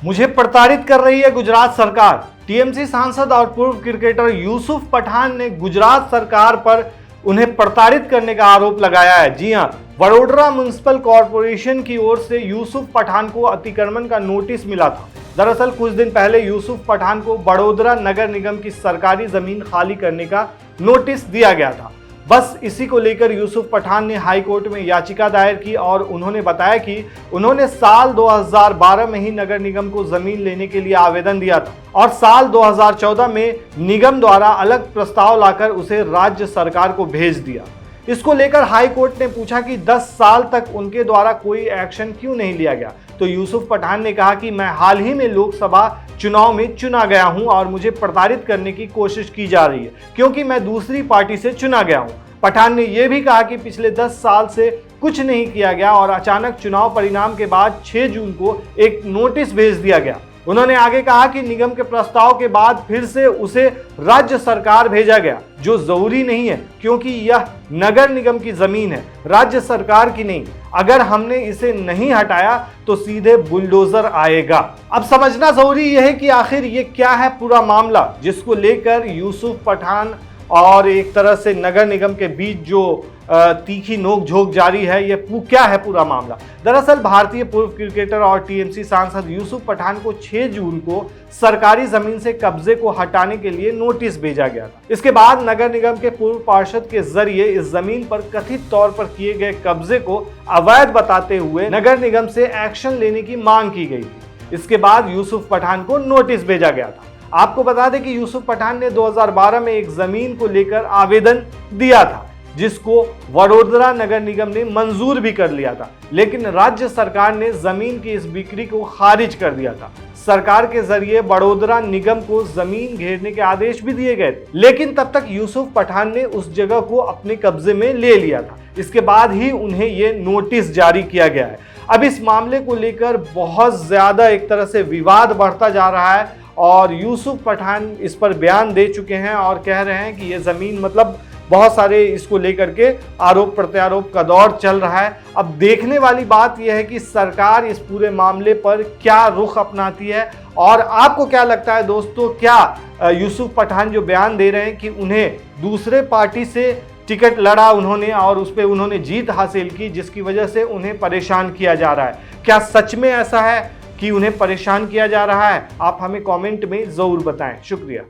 मुझे प्रताड़ित कर रही है गुजरात सरकार। टीएमसी सांसद और पूर्व क्रिकेटर यूसुफ पठान ने गुजरात सरकार पर उन्हें प्रताड़ित करने का आरोप लगाया है। जी हां, वडोदरा म्युनिसिपल कॉर्पोरेशन की ओर से यूसुफ पठान को अतिक्रमण का नोटिस मिला था। दरअसल कुछ दिन पहले यूसुफ पठान को वडोदरा नगर निगम की सरकारी जमीन खाली करने का नोटिस दिया गया था। बस इसी को लेकर यूसुफ पठान ने हाई कोर्ट में याचिका दायर की और उन्होंने बताया कि उन्होंने साल 2012 में ही नगर निगम को जमीन लेने के लिए आवेदन दिया था और साल 2014 में निगम द्वारा अलग प्रस्ताव लाकर उसे राज्य सरकार को भेज दिया। इसको लेकर हाई कोर्ट ने पूछा कि 10 साल तक उनके द्वारा कोई एक्शन क्यों नहीं लिया गया। तो यूसुफ पठान ने कहा कि मैं हाल ही में लोकसभा चुनाव में चुना गया हूं और मुझे प्रताड़ित करने की कोशिश की जा रही है क्योंकि मैं दूसरी पार्टी से चुना गया हूं। पठान ने यह भी कहा कि पिछले 10 साल से कुछ नहीं किया गया और अचानक चुनाव परिणाम के बाद 6 जून को एक नोटिस भेज दिया गया। उन्होंने आगे कहा कि निगम के प्रस्ताव के बाद फिर से उसे राज्य सरकार भेजा गया, जो जरूरी नहीं है क्योंकि यह नगर निगम की जमीन है, राज्य सरकार की नहीं। अगर हमने इसे नहीं हटाया तो सीधे बुलडोजर आएगा। अब समझना जरूरी यह है कि आखिर ये क्या है पूरा मामला, जिसको लेकर यूसुफ पठान और एक तरह से नगर निगम के बीच जो तीखी नोकझोंक जारी है। ये क्या है पूरा मामला? दरअसल भारतीय पूर्व क्रिकेटर और टीएमसी सांसद यूसुफ पठान को 6 जून को सरकारी जमीन से कब्जे को हटाने के लिए नोटिस भेजा गया था। इसके बाद नगर निगम के पूर्व पार्षद के जरिए इस जमीन पर कथित तौर पर किए गए कब्जे को अवैध बताते हुए नगर निगम से एक्शन लेने की मांग की गई थी। इसके बाद यूसुफ पठान को नोटिस भेजा गया था। आपको बता दें कि यूसुफ पठान ने 2012 में एक जमीन को लेकर आवेदन दिया था, जिसको वडोदरा नगर निगम ने मंजूर भी कर लिया था, लेकिन राज्य सरकार ने जमीन की इस बिक्री को खारिज कर दिया था। सरकार के जरिए वडोदरा निगम को जमीन घेरने के आदेश भी दिए गए थे, लेकिन तब तक यूसुफ पठान ने उस जगह को अपने कब्जे में ले लिया था। इसके बाद ही उन्हें ये नोटिस जारी किया गया है। अब इस मामले को लेकर बहुत ज्यादा एक तरह से विवाद बढ़ता जा रहा है और यूसुफ पठान इस पर बयान दे चुके हैं और कह रहे हैं कि ये ज़मीन मतलब बहुत सारे इसको लेकर के आरोप प्रत्यारोप का दौर चल रहा है। अब देखने वाली बात यह है कि सरकार इस पूरे मामले पर क्या रुख अपनाती है। और आपको क्या लगता है दोस्तों, क्या यूसुफ पठान जो बयान दे रहे हैं कि उन्हें दूसरे पार्टी से टिकट लड़ा उन्होंने और उस पर उन्होंने जीत हासिल की, जिसकी वजह से उन्हें परेशान किया जा रहा है, क्या सच में ऐसा है कि उन्हें परेशान किया जा रहा है? आप हमें कमेंट में जरूर बताएं। शुक्रिया।